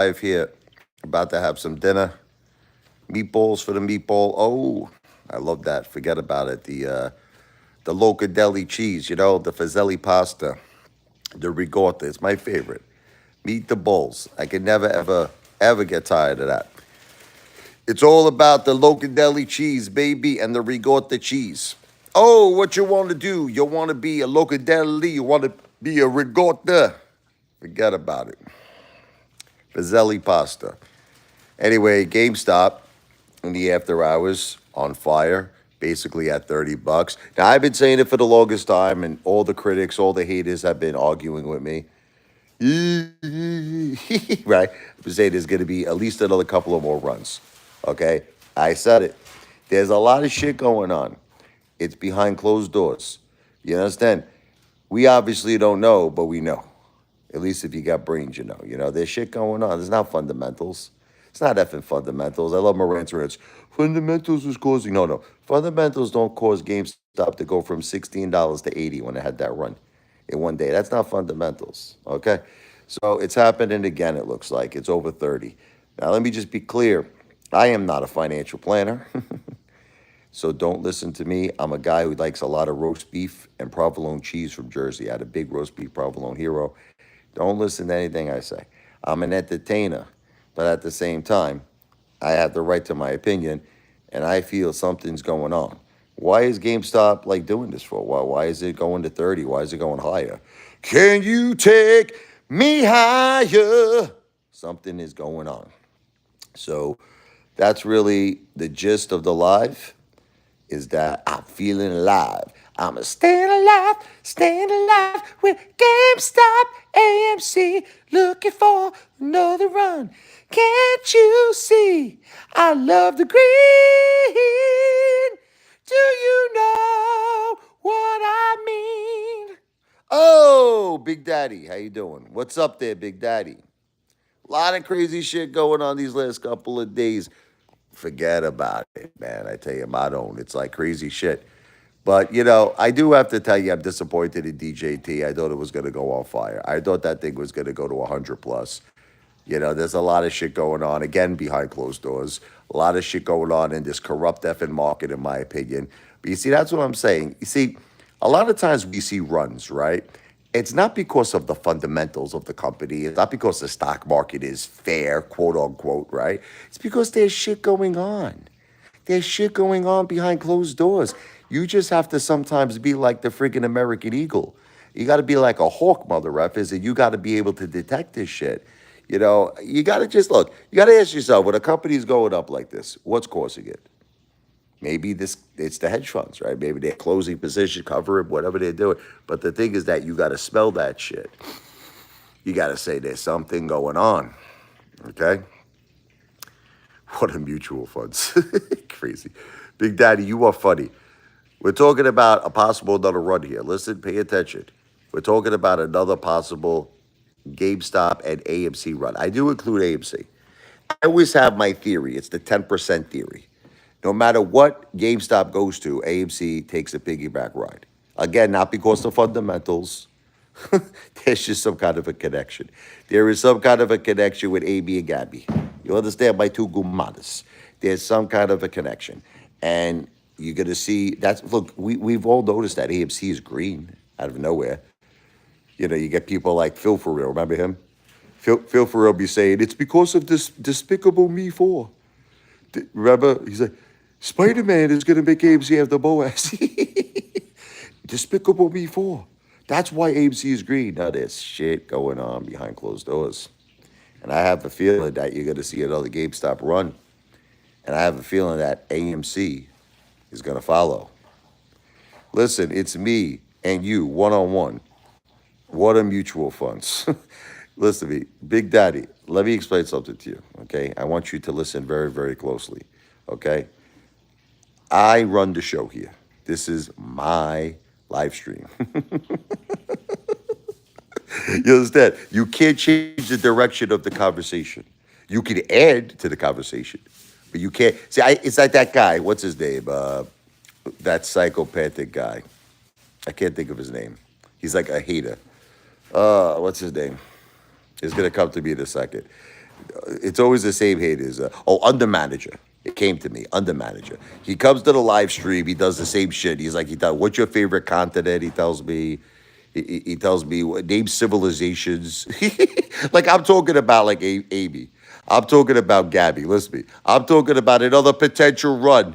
here. About to have some dinner. Meatballs for the meatball. Oh, I love that. Forget about it. The Locadeli cheese, the Fazeli pasta, the ricotta. It's my favorite. Meet the balls. I can never, ever, ever get tired of that. It's all about the Locadeli cheese, baby, and the ricotta cheese. Oh, what you want to do? You want to be a Locadeli? You want to be a ricotta? Forget about it. Fazeli pasta. Anyway, GameStop in the after hours on fire, basically at $30. Now I've been saying it for the longest time, and all the critics, all the haters have been arguing with me. Right? I've been saying there's going to be at least another couple of more runs. Okay, I said it. There's a lot of shit going on. It's behind closed doors. You understand? We obviously don't know, but we know. At least if you got brains, you know. There's shit going on. There's not fundamentals. It's not effing fundamentals. I love Morant's rants. Fundamentals was causing. No. Fundamentals don't cause GameStop to go from $16 to 80 when it had that run in one day. That's not fundamentals. Okay? So it's happening again, it looks like. It's over 30. Now, let me just be clear. I am not a financial planner. So don't listen to me. I'm a guy who likes a lot of roast beef and provolone cheese from Jersey. I had a big roast beef provolone hero. Don't listen to anything I say. I'm an entertainer, but at the same time, I have the right to my opinion, and I feel something's going on. Why is GameStop like doing this for? Why is it going to 30? Why is it going higher? Can you take me higher? Something is going on. So that's really the gist of the live is that I'm feeling alive. I'm a staying alive with GameStop AMC, looking for another run. Can't you see? I love the green. Do you know what I mean? Oh, Big Daddy, how you doing? What's up there, Big Daddy? A lot of crazy shit going on these last couple of days. Forget about it, man. I tell you, I don't. It's like crazy shit. But, I do have to tell you, I'm disappointed in DJT. I thought it was going to go on fire. I thought that thing was going to go to 100 plus. There's a lot of shit going on, again, behind closed doors. A lot of shit going on in this corrupt effing market, in my opinion. But you see, that's what I'm saying. You see, a lot of times we see runs, right? It's not because of the fundamentals of the company. It's not because the stock market is fair, quote unquote, right? It's because there's shit going on. There's shit going on behind closed doors. You just have to sometimes be like the friggin' American Eagle. You got to be like a hawk, mother effers, and you got to be able to detect this shit. You got to just look. You got to ask yourself, when a company's going up like this, what's causing it? Maybe it's the hedge funds, right? Maybe they're closing position, covering, whatever they're doing. But the thing is that you got to smell that shit. You got to say there's something going on, okay? What a mutual funds. Crazy. Big Daddy, you are funny. We're talking about a possible another run here. Listen, pay attention. We're talking about another possible GameStop and AMC run. I do include AMC. I always have my theory. It's the 10% theory. No matter what GameStop goes to, AMC takes a piggyback ride. Again, not because of fundamentals. There's just some kind of a connection. There is some kind of a connection with Amy and Gabby. You understand my two gumadas. There's some kind of a connection. And you're going to see, look, we've all noticed that AMC is green out of nowhere. You get people like Phil for real. Remember him? Phil for real be saying, it's because of this Despicable Me 4. Remember? He's like, Spider-Man is going to make AMC have the Boaz. Despicable Me 4. That's why AMC is green. Now there's shit going on behind closed doors. And I have a feeling that you're going to see another GameStop run. And I have a feeling that AMC is going to follow. Listen, it's me and you, one-on-one. What a mutual funds. Listen to me. Big Daddy, let me explain something to you, okay? I want you to listen very, very closely, okay? I run the show here. This is my live stream. You understand? You can't change the direction of the conversation. You can add to the conversation, but you can't. See, it's like that guy. What's his name? That psychopathic guy. I can't think of his name. He's like a hater. What's his name? It's gonna come to me in a second. It's always the same haters. Under manager. It came to me, under manager. He comes to the live stream. He does the same shit. He's like, what's your favorite continent? He tells me, he tells me, name civilizations. Like I'm talking about like Amy. I'm talking about Gabby. Listen to me. I'm talking about another potential run.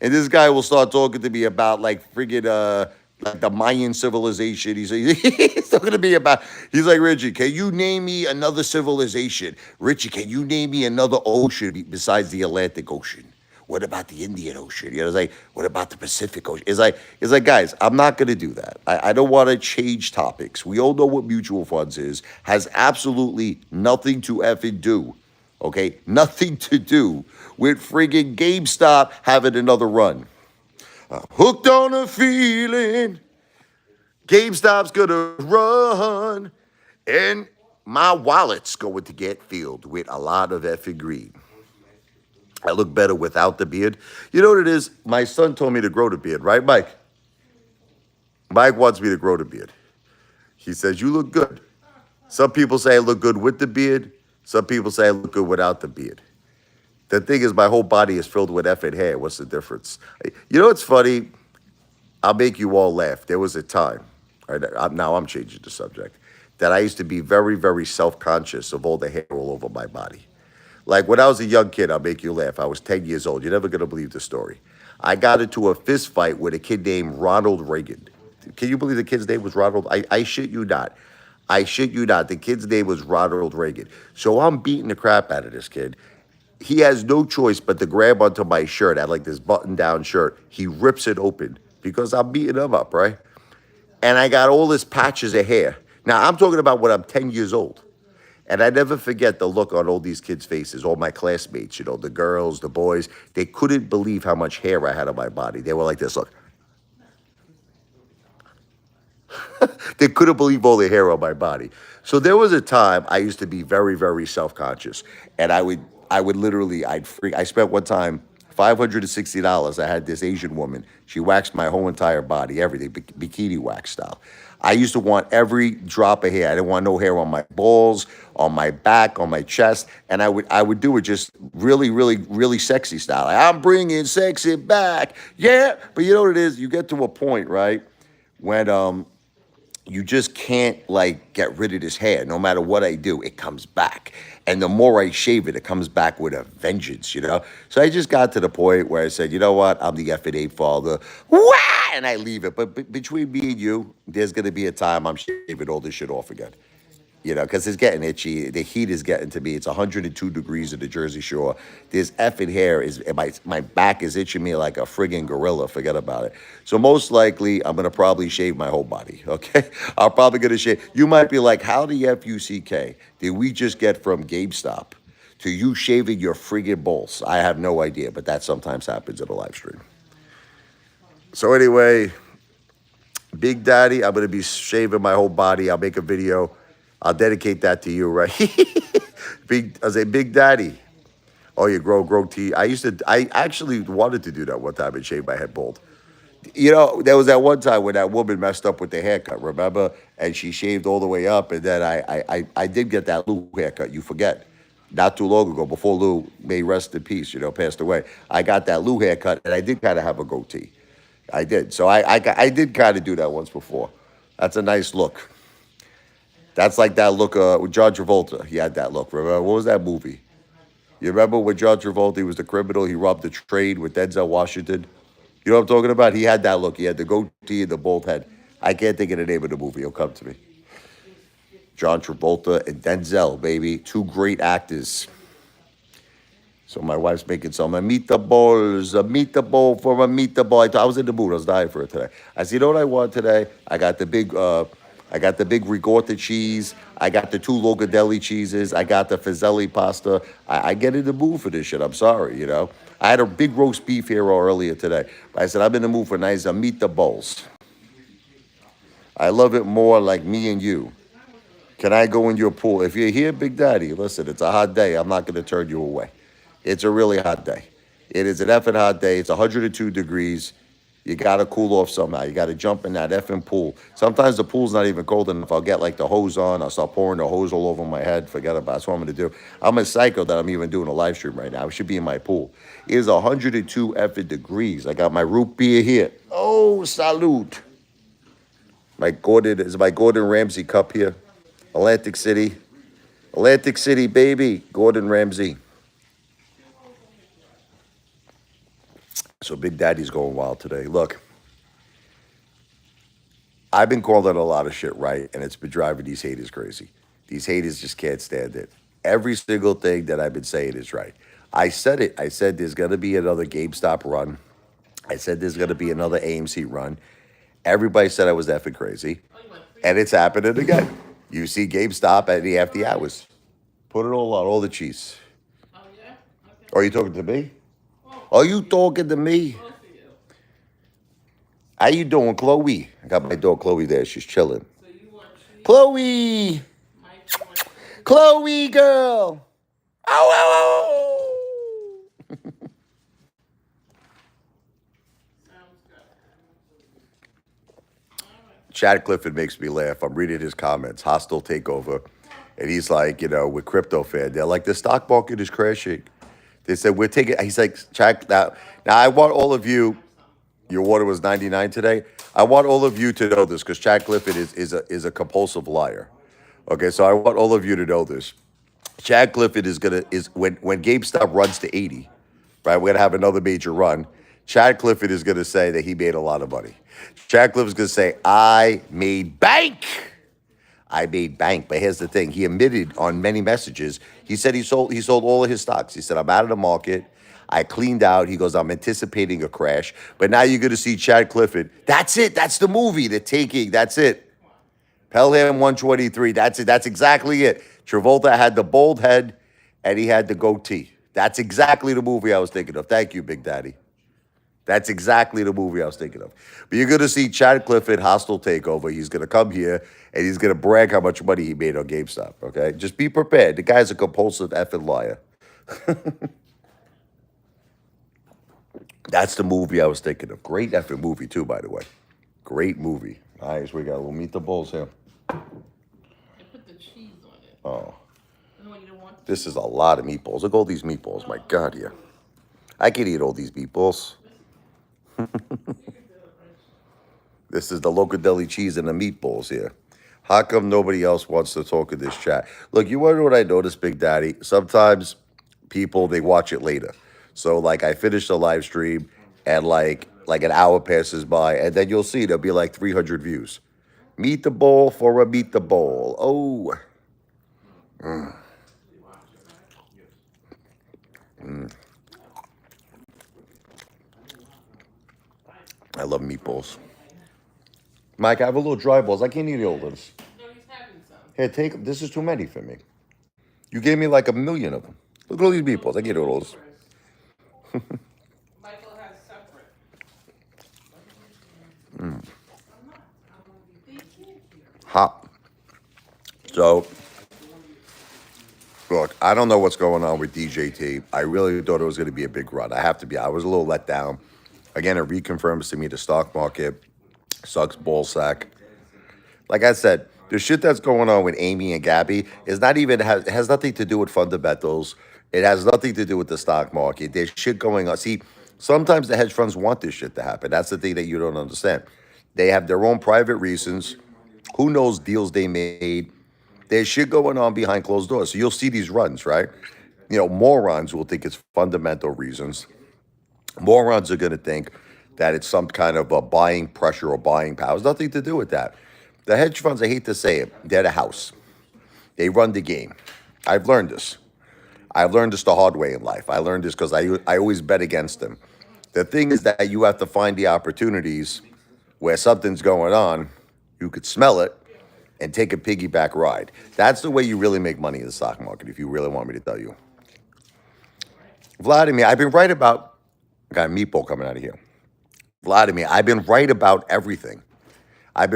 And this guy will start talking to me about like friggin' like the Mayan civilization. He's talking to me about. He's like, Richie, can you name me another civilization? Richie, can you name me another ocean besides the Atlantic Ocean? What about the Indian Ocean? You know, it's like, what about the Pacific Ocean? It's like, guys, I'm not gonna do that. I don't want to change topics. We all know what mutual funds is. Has absolutely nothing to effing do. Okay, nothing to do with friggin' GameStop having another run. Hooked on a feeling, GameStop's gonna run, and my wallet's going to get filled with a lot of effing green. I look better without the beard. You know what it is? My son told me to grow the beard, right, Mike? Mike wants me to grow the beard. He says, you look good. Some people say I look good with the beard. Some people say I look good without the beard. The thing is, my whole body is filled with effing hair. What's the difference? You know what's funny? I'll make you all laugh. There was a time, right, now I'm changing the subject, that I used to be very, very self-conscious of all the hair all over my body. Like when I was a young kid, I'll make you laugh. I was 10 years old. You're never going to believe the story. I got into a fist fight with a kid named Ronald Reagan. Can you believe the kid's name was Ronald? I shit you not. I shit you not. The kid's name was Ronald Reagan. So I'm beating the crap out of this kid. He has no choice but to grab onto my shirt. I had like this button-down shirt. He rips it open because I'm beating him up, right? And I got all this patches of hair. Now, I'm talking about when I'm 10 years old. And I never forget the look on all these kids' faces, all my classmates, you know, the girls, the boys. They couldn't believe how much hair I had on my body. They were like this, look. They couldn't believe all the hair on my body. So there was a time I used to be very, very self-conscious. And I would literally, I spent one time $560. I had this Asian woman. She waxed my whole entire body, everything, bikini wax style. I used to want every drop of hair. I didn't want no hair on my balls, on my back, on my chest, and I would do it just really, really, really sexy style. Like, I'm bringing sexy back, yeah. But you know what it is? You get to a point, right, when you just can't like get rid of this hair. No matter what I do, it comes back. And the more I shave it, it comes back with a vengeance, you know? So I just got to the point where I said, you know what? I'm the F8 father. Wah! And I leave it. But between me and you, there's going to be a time I'm shaving all this shit off again. You know, because it's getting itchy. The heat is getting to me. It's 102 degrees at the Jersey Shore. This effing hair is, my back is itching me like a friggin' gorilla. Forget about it. So most likely, I'm going to probably shave my whole body, okay? I'm probably going to shave. You might be like, how the F-U-C-K did we just get from GameStop to you shaving your friggin' balls? I have no idea, but that sometimes happens in a live stream. So anyway, Big Daddy, I'm going to be shaving my whole body. I'll make a video. I'll dedicate that to you, right? I say, Big Daddy. Oh, you grow teeth. I actually wanted to do that one time and shave my head bald. You know, there was that one time when that woman messed up with the haircut, remember? And she shaved all the way up, and then I did get that Lou haircut. You forget. Not too long ago, before Lou, may rest in peace, you know, passed away. I got that Lou haircut, and I did kind of have a goatee. I did. So I did kind of do that once before. That's a nice look. That's like that look with John Travolta. He had that look. Remember, what was that movie? You remember when John Travolta, he was the criminal, he robbed the train with Denzel Washington? You know what I'm talking about? He had that look. He had the goatee and the bald head. I can't think of the name of the movie. It'll come to me. John Travolta and Denzel, baby. Two great actors. So my wife's making some meatballs, a meatball for a meatball. I was in the mood. I was dying for it today. I said, you know what I want today? I got the big ricotta cheese. I got the two Logadelli cheeses. I got the Fazeli pasta. I get in the mood for this shit. I'm sorry, you know. I had a big roast beef here earlier today. I said, I'm in the mood for nice meatballs. I love it more like me and you. Can I go in your pool? If you're here, Big Daddy, listen, it's a hot day. I'm not going to turn you away. It's a really hot day. It is an effing hot day. It's 102 degrees. You got to cool off somehow. You got to jump in that effing pool. Sometimes the pool's not even cold enough. I'll get like the hose on. I'll start pouring the hose all over my head. Forget about it. That's what I'm going to do. I'm a psycho that I'm even doing a live stream right now. I should be in my pool. It is 102 effing degrees. I got my root beer here. Oh, salute. My Gordon Ramsay cup here. Atlantic City. Atlantic City, baby. Gordon Ramsay. So Big Daddy's going wild today. Look, I've been calling a lot of shit right, and it's been driving these haters crazy. These haters just can't stand it. Every single thing that I've been saying is right. I said it. I said there's going to be another GameStop run. I said there's going to be another AMC run. Everybody said I was effing crazy, and it's happening again. You see GameStop at the after hours. Put it all on, all the cheese. Are you talking to me? Are you talking to me? How you doing, Chloe? I got my dog Chloe there. She's chilling. Chloe! Chloe, girl! Ow, ow, ow! Chad Clifford makes me laugh. I'm reading his comments. Hostile takeover. And he's like, with crypto fan, they're like, the stock market is crashing. They said, we're taking, he's like, Chad, now I want all of you, your water was 99 today. I want all of you to know this because Chad Clifford is a compulsive liar. Okay, so I want all of you to know this. Chad Clifford is when GameStop runs to 80, right? We're gonna have another major run. Chad Clifford is gonna say that he made a lot of money. Chad Clifford is gonna say, I made bank. I made bank. But here's the thing: he admitted on many messages. He said he sold all of his stocks. He said, I'm out of the market. I cleaned out. He goes, I'm anticipating a crash. But now you're gonna see Chad Clifford. That's it. That's the movie. The Taking. That's it. Pelham 123. That's it. That's exactly it. Travolta had the bald head and he had the goatee. That's exactly the movie I was thinking of. Thank you, Big Daddy. That's exactly the movie I was thinking of. But you're going to see Chad Clifford, Hostile Takeover. He's going to come here and he's going to brag how much money he made on GameStop, okay? Just be prepared. The guy's a compulsive effing liar. That's the movie I was thinking of. Great effing movie, too, by the way. Great movie. Nice. We got a little meatballs here. Put the cheese on it. Oh. No, you don't want This is a lot of meatballs. Look at all these meatballs. My God, yeah. I could eat all these meatballs. This is the local deli cheese and the meatballs here. How come nobody else wants to talk in this chat? Look, you wonder what I noticed, Big Daddy? Sometimes people, they watch it later. So, like, I finish the live stream and, like an hour passes by, and then you'll see there'll be, like, 300 views. Meet the bowl for a meet the bowl. Oh. I love meatballs. Mike, I have a little dry balls. I can't eat all this. No, he's having some. Here, take. This is too many for me. You gave me like 1,000,000 of them. Look at all these meatballs. I can eat all those. Michael has separate. Hot. So, look, I don't know what's going on with DJT. I really thought it was going to be a big run. I have to be. I was a little let down. Again, it reconfirms to me the stock market sucks ball sack. Like I said, the shit that's going on with Amy and Gabby is not even has nothing to do with fundamentals. It has nothing to do with the stock market. There's shit going on. See, sometimes the hedge funds want this shit to happen. That's the thing that you don't understand. They have their own private reasons. Who knows deals they made? There's shit going on behind closed doors. So you'll see these runs, right? Morons will think it's fundamental reasons. Morons are going to think that it's some kind of a buying pressure or buying power. It's nothing to do with that. The hedge funds, I hate to say it, they're the house. They run the game. I've learned this. I've learned this the hard way in life. I learned this because I always bet against them. The thing is that you have to find the opportunities where something's going on, you could smell it, and take a piggyback ride. That's the way you really make money in the stock market, if you really want me to tell you. Vladimir, I've been right about, I got a meatball coming out of here. Vladimir, I've been right about everything. I'm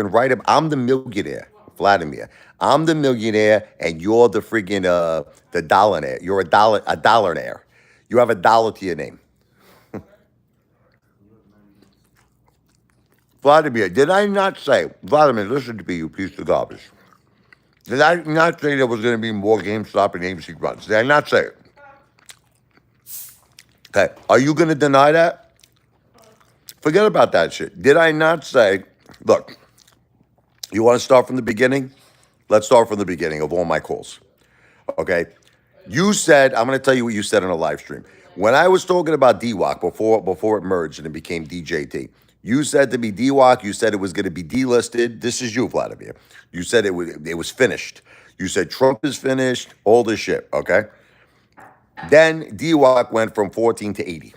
the millionaire, Vladimir. I'm the millionaire, and you're the friggin' the dollar-naire. You're a dollar-naire. You have $1 to your name. Vladimir, did I not say, Vladimir, listen to me, you piece of garbage. Did I not say there was going to be more GameStop and AMC runs? Did I not say it? Okay, are you going to deny that? Forget about that shit. Did I not say, look, you want to start from the beginning? Let's start from the beginning of all my calls. Okay? You said, I'm going to tell you what you said on a live stream. When I was talking about DWAC before it merged and it became DJT, you said to me, DWAC, you said it was going to be delisted. This is you, Vladimir. You said it was finished. You said Trump is finished, all this shit, okay? Then DWAC went from 14 to 80,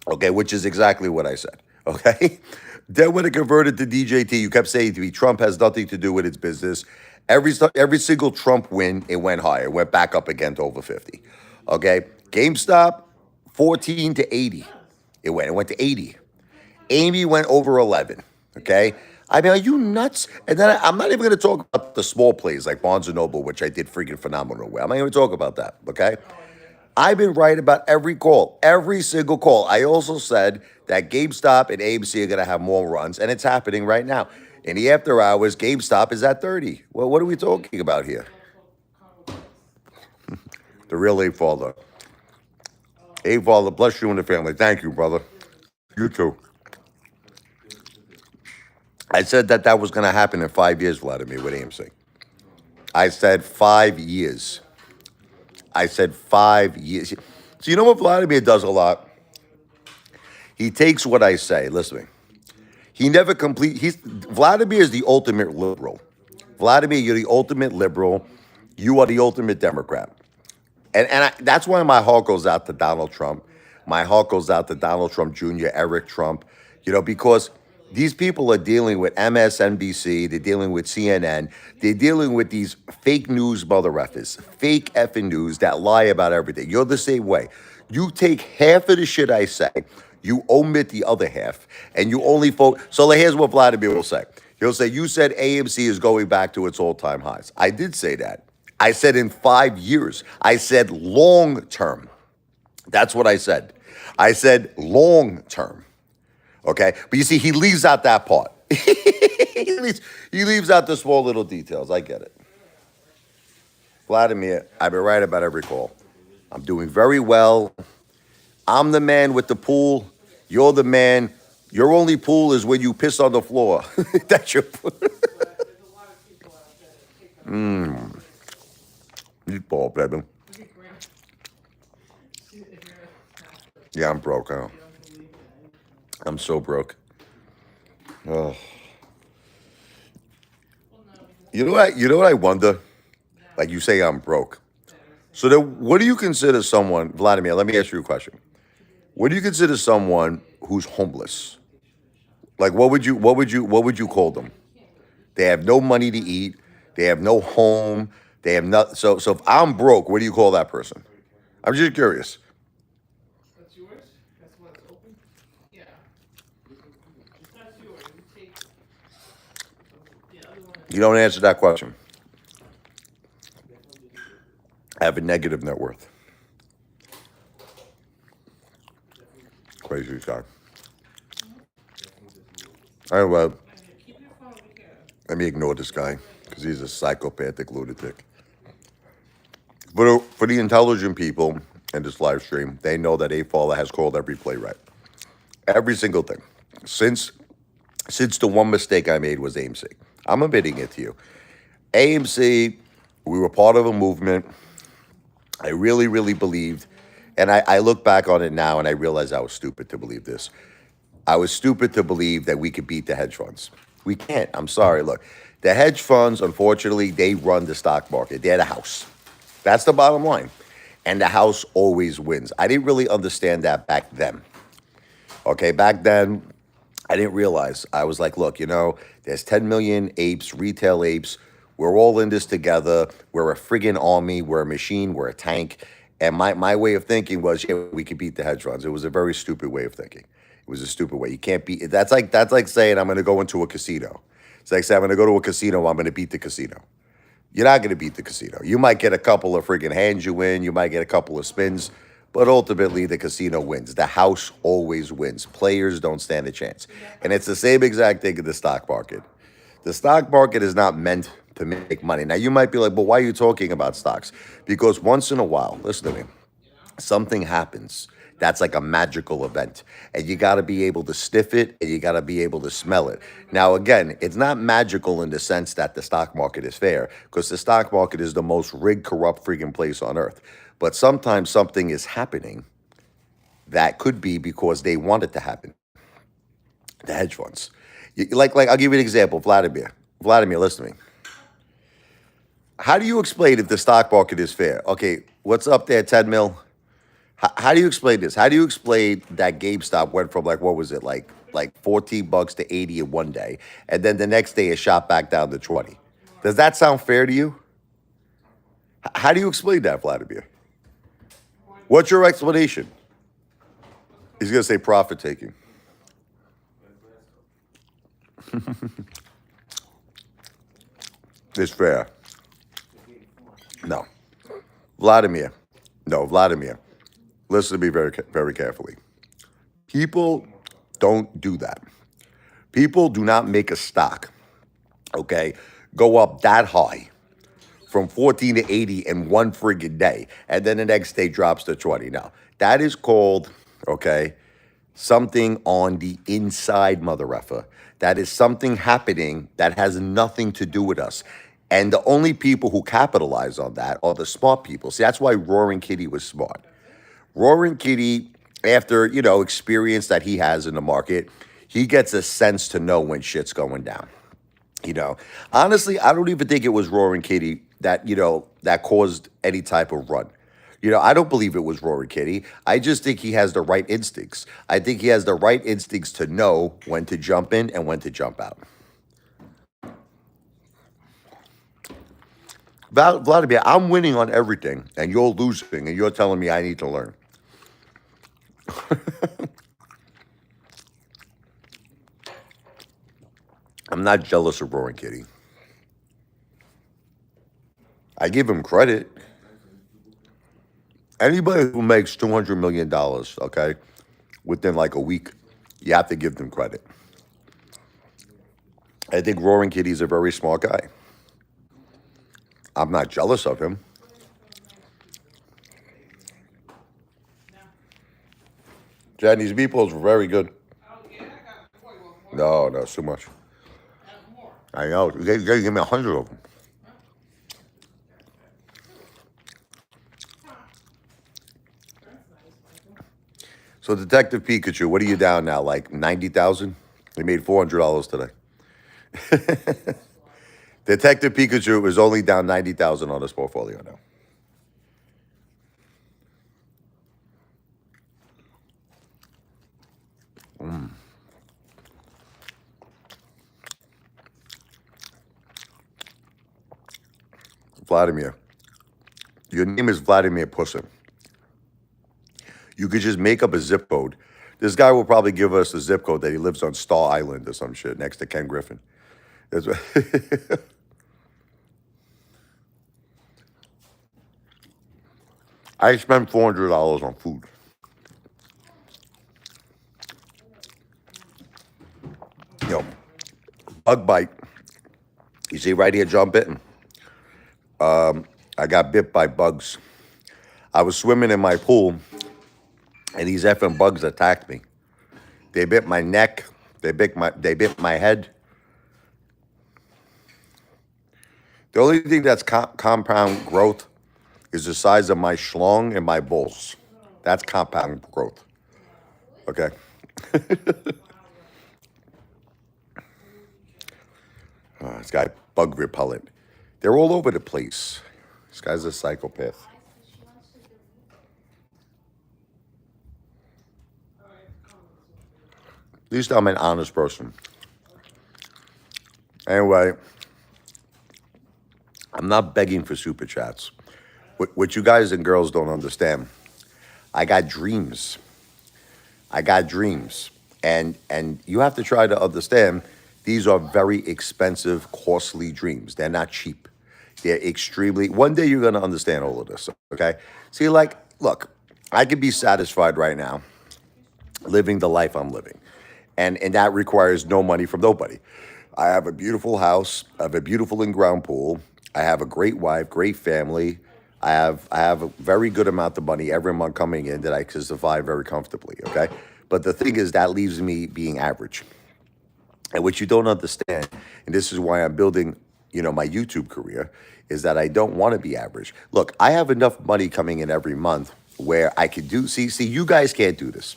okay, which is exactly what I said, okay? Then when it converted to DJT, you kept saying to me, Trump has nothing to do with its business. Every single Trump win, it went higher. It went back up again to over 50. Okay? GameStop, 14 to 80. It went to 80. Amy went over 11. Okay? I mean, are you nuts? And then I'm not even going to talk about the small plays like Barnes & Noble, which I did freaking phenomenal with. I'm not even going to talk about that. Okay? I've been right about every call, every single call. I also said that GameStop and AMC are going to have more runs, and it's happening right now. In the after hours, GameStop is at 30. Well, what are we talking about here? The real Apefather. Apefather, bless you and the family. Thank you, brother. You too. I said that was going to happen in 5 years, Vladimir, with AMC. I said 5 years. I said 5 years. So you know what Vladimir does a lot? He takes what I say. Listen to me. He never Vladimir is the ultimate liberal. Vladimir, you're the ultimate liberal. You are the ultimate Democrat. And that's why my heart goes out to Donald Trump. My heart goes out to Donald Trump Jr., Eric Trump, because these people are dealing with MSNBC, they're dealing with CNN, they're dealing with these fake news mother effers, fake effing news that lie about everything. You're the same way. You take half of the shit I say, you omit the other half, and you only vote. So here's what Vladimir will say. He'll say, you said AMC is going back to its all-time highs. I did say that. I said in 5 years. I said long term. That's what I said. I said long term. Okay? But you see, he leaves out that part. he leaves out the small little details. I get it. Vladimir, I've been right about every call. I'm doing very well. I'm the man with the pool. You're the man. Your only pool is when you piss on the floor. That's your pool. Meatball, baby. Yeah, I'm broke, huh? I'm so broke. Oh. You know what I wonder? Like you say I'm broke. So then what do you consider someone, Vladimir, let me ask you a question. What do you consider someone who's homeless? Like what would you call them? They have no money to eat, they have no home, they have nothing. So if I'm broke, what do you call that person? I'm just curious. That's yours? That's what's open? Yeah. That's yours. You take the other one. You don't answer that question. I have a negative net worth. Crazy guy. All right, well, Keep your phone here. let me ignore this guy because he's a psychopathic lunatic. For the intelligent people in this live stream, they know that Apefather has called every play right. Every single thing. Since the one mistake I made was AMC. I'm admitting it to you. AMC, we were part of a movement. I really, really believed, and I look back on it now and I realize I was stupid to believe this. I was stupid to believe that we could beat the hedge funds. We can't. I'm sorry. Look, the hedge funds, unfortunately, they run the stock market. They're the house. That's the bottom line. And the house always wins. I didn't really understand that back then. Okay, back then, I didn't realize. I was like, look, there's 10 million apes, retail apes. We're all in this together. We're a friggin' army. We're a machine. We're a tank. And my way of thinking was, yeah, we could beat the hedge funds. It was a very stupid way of thinking. It was a stupid way. You can't beat. That's like saying I'm going to go into a casino. It's like saying I'm going to go to a casino. I'm going to beat the casino. You're not going to beat the casino. You might get a couple of friggin' hands you win. You might get a couple of spins. But ultimately, the casino wins. The house always wins. Players don't stand a chance. And it's the same exact thing in the stock market. The stock market is not meant to make money. Now, you might be like, but why are you talking about stocks? Because once in a while, listen to me, something happens that's like a magical event, and you got to be able to sniff it and you got to be able to smell it. Now again, it's not magical in the sense that the stock market is fair, because the stock market is the most rigged, corrupt freaking place on earth. But sometimes something is happening that could be because they want it to happen. The hedge funds, like I'll give you an example. Vladimir, listen to me. How do you explain if the stock market is fair? Okay, what's up there, 10 mil? How do you explain this? How do you explain that GameStop went from, like, what was it, like $14 to 80 in one day, and then the next day it shot back down to 20? Does that sound fair to you? How do you explain that, Vladimir? What's your explanation? He's gonna say profit taking. It's fair. No, Vladimir. No, Vladimir. Listen to me very carefully. People don't do that. People do not make a stock, okay, go up that high from 14 to 80 in one friggin' day, and then the next day drops to 20. Now, that is called, okay, something on the inside, mother effer. That is something happening that has nothing to do with us. And the only people who capitalize on that are the smart people. See, that's why Roaring Kitty was smart. Roaring Kitty, after, experience that he has in the market, he gets a sense to know when shit's going down. Honestly, I don't even think it was Roaring Kitty that caused any type of run. I don't believe it was Roaring Kitty. I just think he has the right instincts. I think he has the right instincts to know when to jump in and when to jump out. Vladimir, I'm winning on everything, and you're losing, and you're telling me I need to learn. I'm not jealous of Roaring Kitty. I give him credit. Anybody who makes $200 million, okay, within like a week, you have to give them credit. I think Roaring Kitty's a very smart guy. I'm not jealous of him. Jen, these meatballs were very good. Oh, yeah, I got more. You want more? No, it's too much. Have more. I know. You gotta give me 100 of them. That's nice, Michael. So, Detective Pikachu, what are you down now? Like 90,000? You made $400 today. Detective Pikachu is only down 90,000 on his portfolio now. Vladimir. Your name is Vladimir Pussin. You could just make up a zip code. This guy will probably give us a zip code that he lives on Star Island or some shit next to Ken Griffin. That's what I spent $400 on food. Yo, bug bite. You see right here, John Bitten. I got bit by bugs. I was swimming in my pool, and these effing bugs attacked me. They bit my neck. They bit my head. The only thing that's compound growth is the size of my schlong and my balls. That's compound growth. Okay. This guy, bug repellent. They're all over the place. This guy's a psychopath. At least I'm an honest person. Anyway, I'm not begging for super chats. What you guys and girls don't understand, I got dreams. I got dreams. And you have to try to understand these are very expensive, costly dreams. They're not cheap. They're extremely, one day you're gonna understand all of this, okay? See, like, look, I could be satisfied right now living the life I'm living. And that requires no money from nobody. I have a beautiful house, I have a beautiful in-ground pool, I have a great wife, great family. I have a very good amount of money every month coming in that I can survive very comfortably, okay? But the thing is that leaves me being average. And what you don't understand, and this is why I'm building, my YouTube career, is that I don't want to be average. Look, I have enough money coming in every month where I could do. See, you guys can't do this.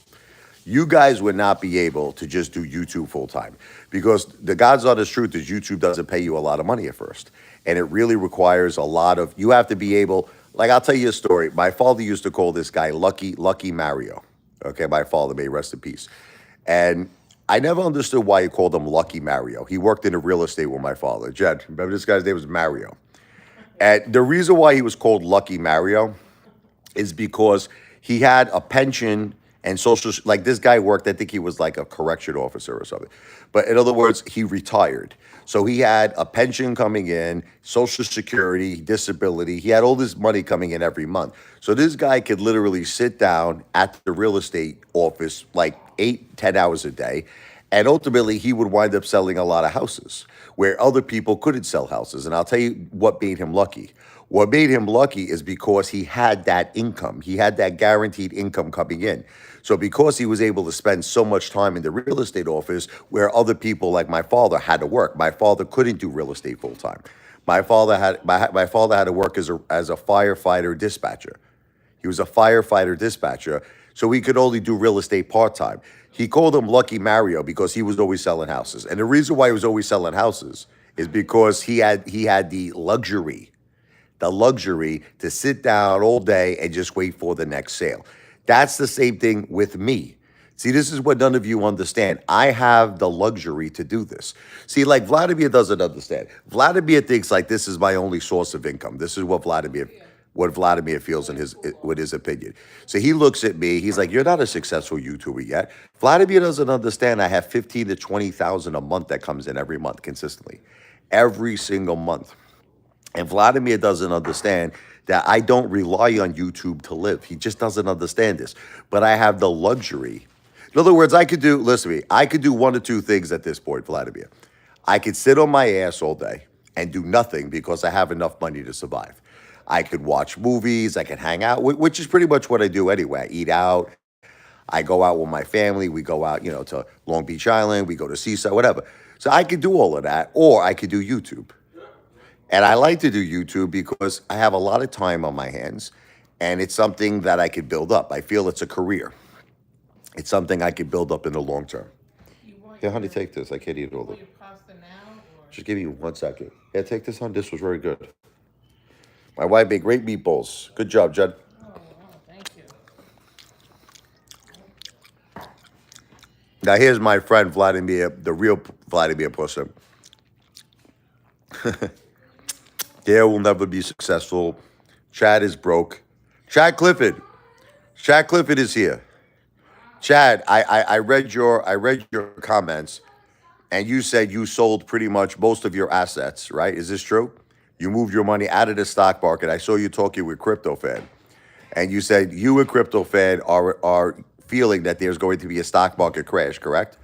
You guys would not be able to just do YouTube full time because the God's honest truth is YouTube doesn't pay you a lot of money at first, and it really requires a lot of. You have to be able. Like I'll tell you a story. My father used to call this guy Lucky Mario. Okay, my father, may he rest in peace. And I never understood why he called him Lucky Mario. He worked in the real estate with my father. Jed, remember this guy's name was Mario. And the reason why he was called Lucky Mario is because he had a pension and social, like this guy worked, I think he was like a correction officer or something. But in other words, he retired. So he had a pension coming in, social security, disability. He had all this money coming in every month. So this guy could literally sit down at the real estate office like 8, 10 hours a day. And ultimately, he would wind up selling a lot of houses where other people couldn't sell houses. And I'll tell you what made him lucky. What made him lucky is because he had that income. He had that guaranteed income coming in. So because he was able to spend so much time in the real estate office where other people like my father had to work. My father couldn't do real estate full time. My father had to work as a firefighter dispatcher. He was a firefighter dispatcher, so he could only do real estate part time. He called him Lucky Mario because he was always selling houses. And the reason why he was always selling houses is because he had the luxury to sit down all day and just wait for the next sale. That's the same thing with me. See, this is what none of you understand. I have the luxury to do this. See, like Vladimir doesn't understand. Vladimir thinks like this is my only source of income. This is what Vladimir feels in his with his opinion. So he looks at me. He's like, "You're not a successful YouTuber yet." Vladimir doesn't understand. I have 15 to 20,000 a month that comes in every month consistently, every single month. And Vladimir doesn't understand that I don't rely on YouTube to live. He just doesn't understand this. But I have the luxury. In other words, listen to me, I could do one or two things at this point, Vladimir. I could sit on my ass all day and do nothing because I have enough money to survive. I could watch movies, I could hang out, which is pretty much what I do anyway. I eat out, I go out with my family, we go out, to Long Beach Island, we go to Seaside, whatever. So I could do all of that, or I could do YouTube. And I like to do YouTube because I have a lot of time on my hands and it's something that I could build up. I feel it's a career. It's something I could build up in the long term. You want Here, honey, your, take this. I can't eat all of want it. your pasta now or? Just give me 1 second. Yeah, take this, hon. This was very good. My wife made great meatballs. Good job, Judd. Thank you. Now, here's my friend Vladimir, the real Vladimir person. Dale will never be successful. Chad is broke. Chad Clifford. Chad Clifford is here. Chad, I read your comments, and you said you sold pretty much most of your assets, right? Is this true? You moved your money out of the stock market. I saw you talking with CryptoFan, and you said you and CryptoFan are feeling that there's going to be a stock market crash, correct?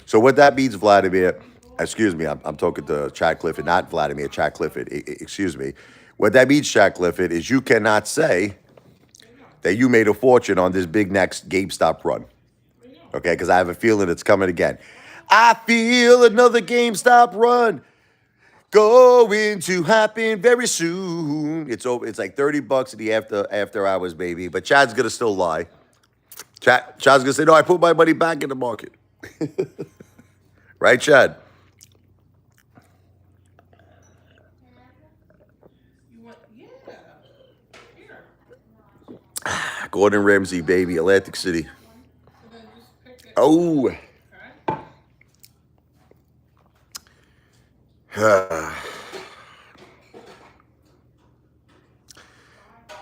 So what that means, Vladimir, excuse me, I'm talking to Chad Clifford, not Vladimir, Chad Clifford, excuse me. What that means, Chad Clifford, is you cannot say that you made a fortune on this big next GameStop run. Okay, because I have a feeling it's coming again. I feel another GameStop run going to happen very soon. It's over. It's like $30 in the after hours, baby. But Chad's gonna still lie. Chad's gonna say, "No, I put my money back in the market." Right, Chad? You want, yeah. Here. Gordon Ramsay, baby, Atlantic City. So then just pick it. Oh. Okay.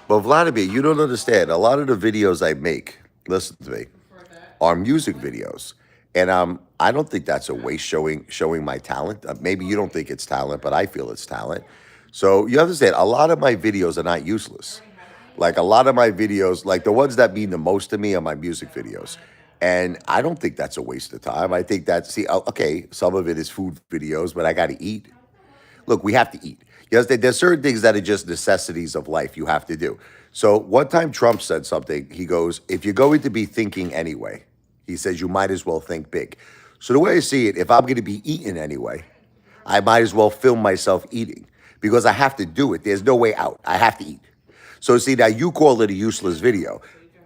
But Vladimir, you don't understand. A lot of the videos I make, listen to me, For that. are music videos. And I don't think that's a waste showing my talent. Maybe you don't think it's talent, but I feel it's talent. So you understand, a lot of my videos are not useless. Like a lot of my videos, like the ones that mean the most to me are my music videos. And I don't think that's a waste of time. I think that's, see, okay, some of it is food videos, but I got to eat. Look, we have to eat. Yes, there's certain things that are just necessities of life you have to do. So one time Trump said something. He goes, if you're going to be thinking anyway, he says you might as well think big. So the way I see it, if I'm going to be eating anyway, I might as well film myself eating because I have to do it. There's no way out. I have to eat. So see, now you call it a useless video.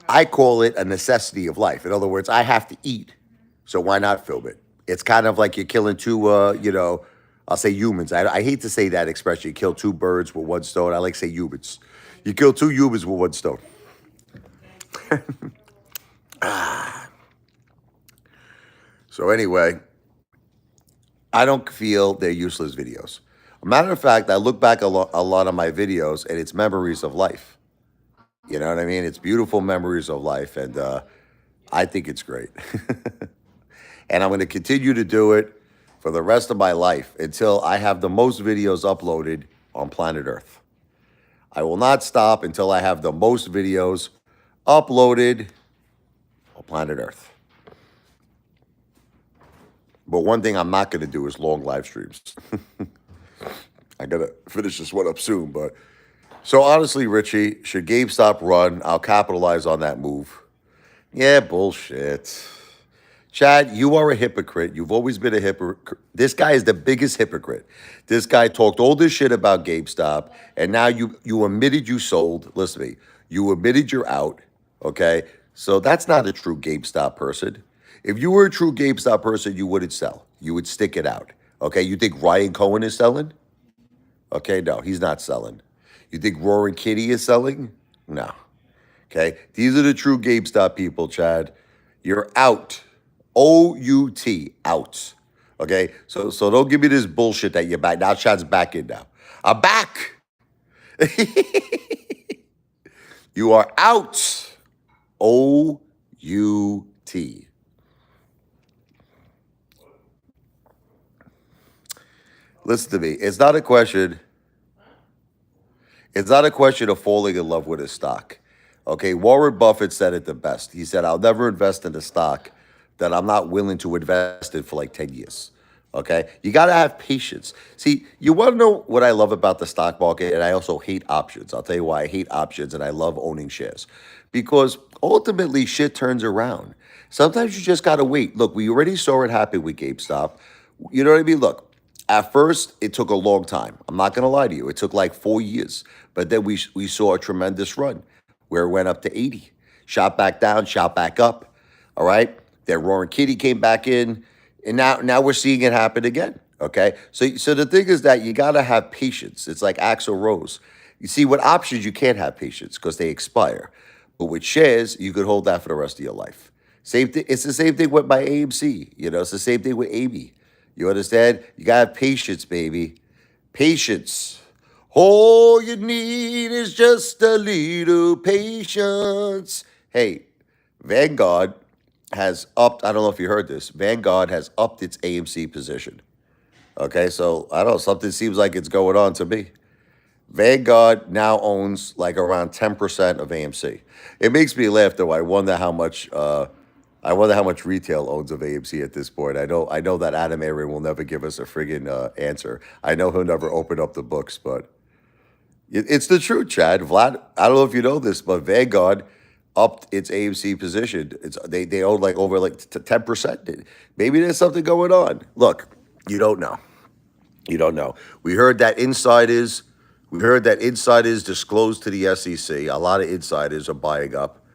I call it a necessity of life. In other words, I have to eat. So why not film it? It's kind of like you're killing two, I'll say humans. I hate to say that expression. You kill two birds with one stone. I like to say humans. You kill two humans with one stone. So anyway, I don't feel they're useless videos. A matter of fact, I look back a lot of my videos and it's memories of life. You know what I mean? It's beautiful memories of life. And I think it's great. And I'm going to continue to do it for the rest of my life until I have the most videos uploaded on planet Earth. I will not stop until I have the most videos uploaded on planet Earth. But one thing I'm not going to do is long live streams. I got to finish this one up soon. But so honestly, Richie, should GameStop run? I'll capitalize on that move. Yeah, bullshit. Chad, you are a hypocrite. You've always been a hypocrite. This guy is the biggest hypocrite. This guy talked all this shit about GameStop, and now you admitted you sold. Listen to me. You admitted you're out. Okay, so that's not a true GameStop person. If you were a true GameStop person, you wouldn't sell. You would stick it out. Okay, you think Ryan Cohen is selling? Okay, no, he's not selling. You think Roaring Kitty is selling? No. Okay, these are the true GameStop people, Chad. You're out. O-U-T, out. Okay, so don't give me this bullshit that you're back. Now Chad's back in now. I'm back. You are out. O-U-T. Listen to me. It's not a question. It's not a question of falling in love with a stock. Okay, Warren Buffett said it the best. He said, I'll never invest in a stock that I'm not willing to invest in for like 10 years. Okay, you got to have patience. See, you want to know what I love about the stock market, and I also hate options. I'll tell you why I hate options and I love owning shares. Because ultimately, shit turns around. Sometimes you just got to wait. Look, we already saw it happen with GameStop. You know what I mean? Look, at first, it took a long time. I'm not going to lie to you. It took like 4 years. But then we saw a tremendous run where it went up to 80, shot back down, shot back up. All right. Then Roaring Kitty came back in. And now we're seeing it happen again. Okay. So the thing is that you got to have patience. It's like Axl Rose. You see, with options, you can't have patience because they expire. But with shares, you could hold that for the rest of your life. Same thing. It's the same thing with my AMC. You know, it's the same thing with Amy. You understand? You got to have patience, baby. Patience. All you need is just a little patience. Hey, Vanguard has upped, I don't know if you heard this, Vanguard has upped its AMC position. Okay, so I don't know, something seems like it's going on to me. Vanguard now owns like around 10% of AMC. It makes me laugh though. I wonder how much retail owns of AMC at this point. I know that Adam Aaron will never give us a friggin' answer. I know he'll never open up the books, but it's the truth, Chad. Vlad, I don't know if you know this, but Vanguard upped its AMC position. They own like over like 10%. Maybe there's something going on. Look, you don't know. You don't know. We heard that insiders disclosed to the SEC. A lot of insiders are buying up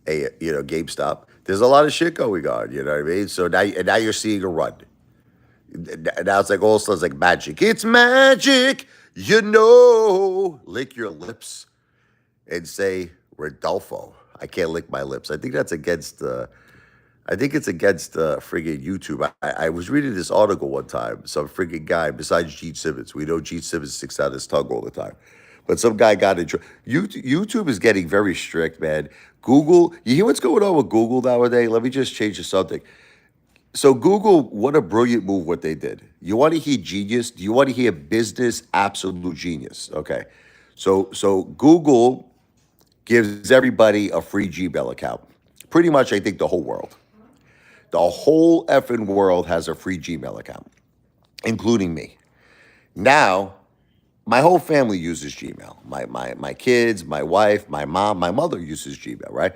GameStop. There's a lot of shit going on. You know what I mean? So now you're seeing a run. Now it's like all of a sudden it's like magic. It's magic. Lick your lips and say Rodolfo. I can't lick my lips. I think that's against. I think it's against friggin' YouTube. I was reading this article one time. Some friggin' guy besides Gene Simmons. We know Gene Simmons sticks out his tongue all the time. But some guy got in trouble. YouTube is getting very strict, man. Google, you hear what's going on with Google nowadays? Let me just change the subject. So Google, what a brilliant move what they did. You want to hear genius? Do you want to hear business absolute genius? Okay. So Google gives everybody a free Gmail account. Pretty much, I think the whole world. The whole effing world has a free Gmail account, including me. Now, my whole family uses Gmail. My kids, my wife, my mom, my mother uses Gmail, right?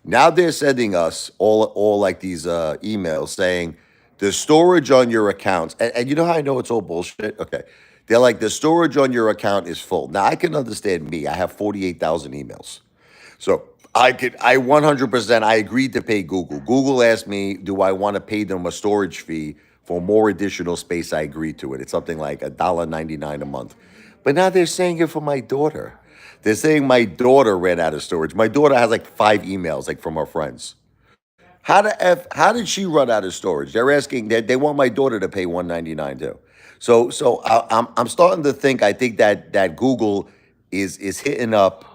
Now they're sending us all like these emails saying the storage on your accounts, and you know how I know it's all bullshit? Okay. They're like, the storage on your account is full. Now I can understand me. I have 48,000 emails. So I 100%, I agreed to pay Google. Google asked me, do I want to pay them a storage fee for more additional space? I agreed to it. It's something like $1.99 a month. But now they're saying it for my daughter. They're saying my daughter ran out of storage. My daughter has like 5 emails, like from her friends. How did she run out of storage? They're asking, they want my daughter to pay 199 too. So I'm starting to think, I think that Google is hitting up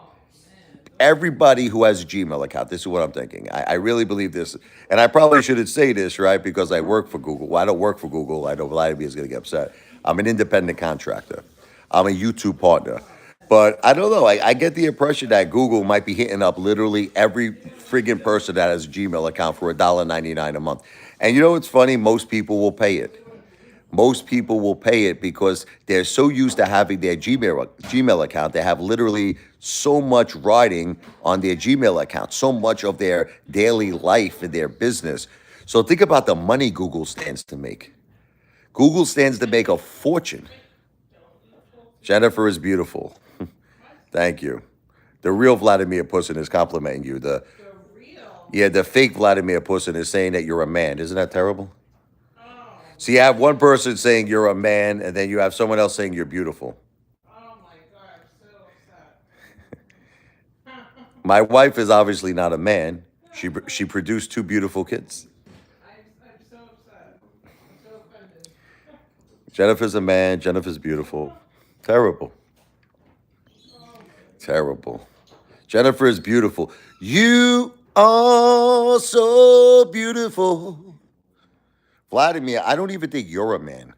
everybody who has a Gmail account. This is what I'm thinking. I really believe this. And I probably shouldn't say this, right? Because I work for Google. Well, I don't work for Google. I know Vladimir is going to get upset. I'm an independent contractor. I'm a YouTube partner. But I don't know. I get the impression that Google might be hitting up literally every friggin' person that has a Gmail account for $1.99 a month. And you know what's funny? Most people will pay it. Most people will pay it because they're so used to having their Gmail account. They have literally so much riding on their Gmail account, so much of their daily life and their business. So think about the money Google stands to make. Google stands to make a fortune. Jennifer is beautiful. Thank you. The real Vladimir Putin is complimenting you. The fake Vladimir Putin is saying that you're a man. Isn't that terrible? So you have one person saying you're a man, and then you have someone else saying you're beautiful. Oh my God, I'm so upset. My wife is obviously not a man. She produced 2 beautiful kids. I'm so upset. I'm so offended. Jennifer's a man. Jennifer's beautiful. Terrible. Terrible. Jennifer is beautiful. You are so beautiful. Vladimir, I don't even think you're a man.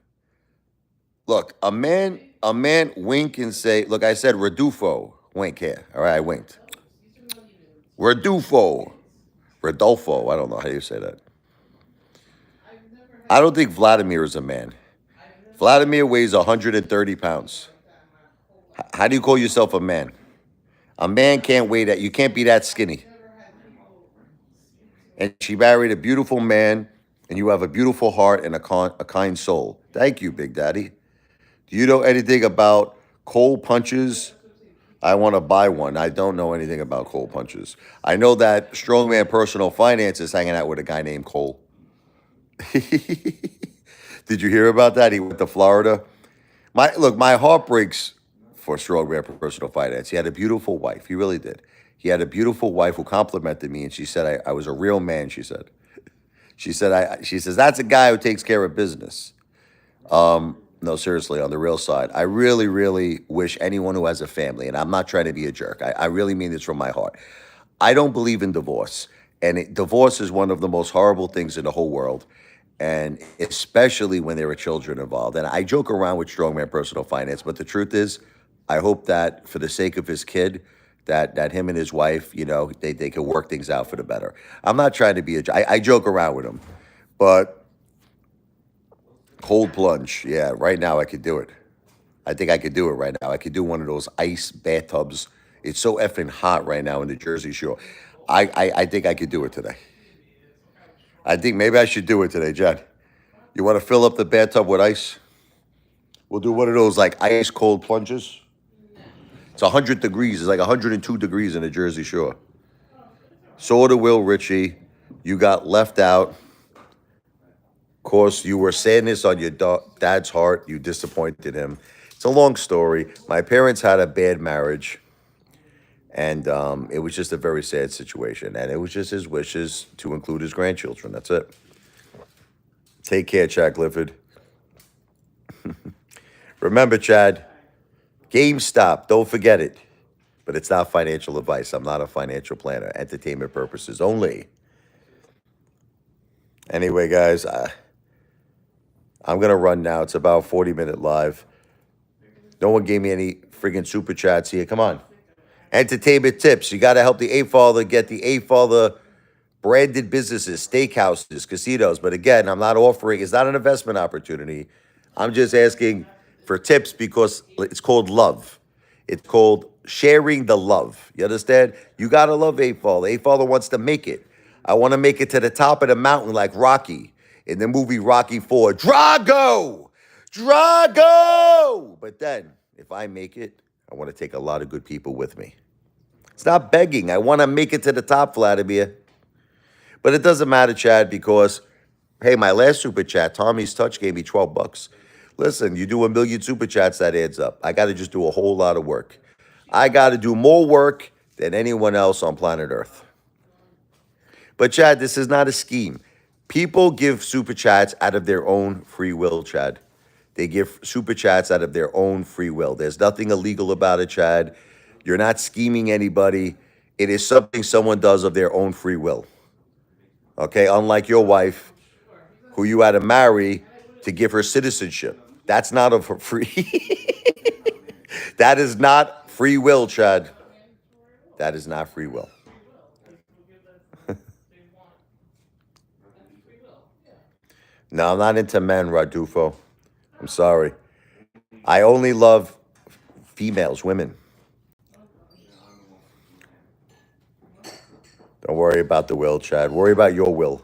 Look, a man wink and say, look, I said Rodolfo. Wink here. All right, I winked. Rodolfo. Rodolfo. I don't know how you say that. I don't think Vladimir is a man. Vladimir weighs 130 pounds. How do you call yourself a man? A man can't weigh that. You can't be that skinny. And she married a beautiful man, and you have a beautiful heart and a kind soul. Thank you, Big Daddy. Do you know anything about cold punches? I want to buy one. I don't know anything about cold punches. I know that Strongman Personal Finance is hanging out with a guy named Cole. Did you hear about that? He went to Florida. My heart breaks for Strongman Personal Finance. He had a beautiful wife. He really did. He had a beautiful wife who complimented me, and she said I was a real man. She said. She says that's a guy who takes care of business. No, seriously, on the real side, I really, really wish anyone who has a family, and I'm not trying to be a jerk. I really mean this from my heart. I don't believe in divorce, and divorce is one of the most horrible things in the whole world, and especially when there are children involved. And I joke around with Strongman Personal Finance, but the truth is, I hope that for the sake of his kid, that him and his wife, they can work things out for the better. I'm not trying to be I joke around with him, but cold plunge, yeah, right now I could do it. I think I could do it right now. I could do one of those ice bathtubs. It's so effing hot right now in the Jersey Shore. I think I could do it today. I think maybe I should do it today, Jen. You want to fill up the bathtub with ice? We'll do one of those like ice cold plunges. It's 100 degrees. It's like 102 degrees in the Jersey Shore. So did Will Ritchie. You got left out. Of course, you were sadness on your dad's heart. You disappointed him. It's a long story. My parents had a bad marriage, and it was just a very sad situation. And it was just his wishes to include his grandchildren. That's it. Take care, Chad Clifford. Remember, Chad, GameStop, don't forget it. But it's not financial advice. I'm not a financial planner. Entertainment purposes only. Anyway, guys, I'm going to run now. It's about 40-minute live. No one gave me any friggin' super chats here. Come on. Entertainment tips. You got to help the Apefather get the Apefather branded businesses, steakhouses, casinos. But again, I'm not offering, it's not an investment opportunity. I'm just asking for tips because it's called love. It's called sharing the love. You understand? You got to love Apefather. Apefather wants to make it. I want to make it to the top of the mountain like Rocky in the movie Rocky 4. Drago! Drago! But then, if I make it, I want to take a lot of good people with me. It's not begging. I want to make it to the top, Vladimir. But it doesn't matter, Chad, because, hey, my last super chat, Tommy's Touch, gave me $12. Listen, you do 1,000,000 super chats, that adds up. I got to just do a whole lot of work. I got to do more work than anyone else on planet Earth. But, Chad, this is not a scheme. People give super chats out of their own free will, Chad. They give super chats out of their own free will. There's nothing illegal about it, Chad. You're not scheming anybody. It is something someone does of their own free will. Okay, unlike your wife, who you had to marry to give her citizenship. That's not of her free. That is not free will, Chad. That is not free will. No, I'm not into men, Radufo. I'm sorry. I only love females, women. Don't worry about the will, Chad. Worry about your will.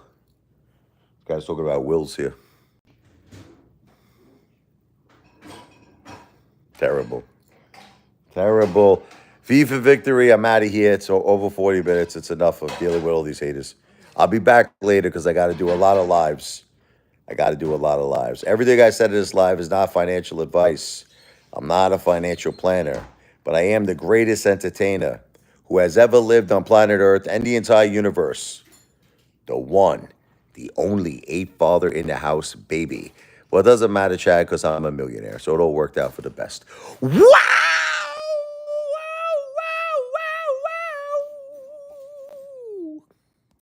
Guys talking about wills here. Terrible. Terrible. V for victory. I'm out of here. It's over 40 minutes. It's enough of dealing with all these haters. I'll be back later because I got to do a lot of lives. Everything I said in this live is not financial advice. I'm not a financial planner, but I am the greatest entertainer who has ever lived on planet Earth and the entire universe. The one, the only Apefather in the house, baby. Well, it doesn't matter, Chad, because I'm a millionaire, so it all worked out for the best. Wow!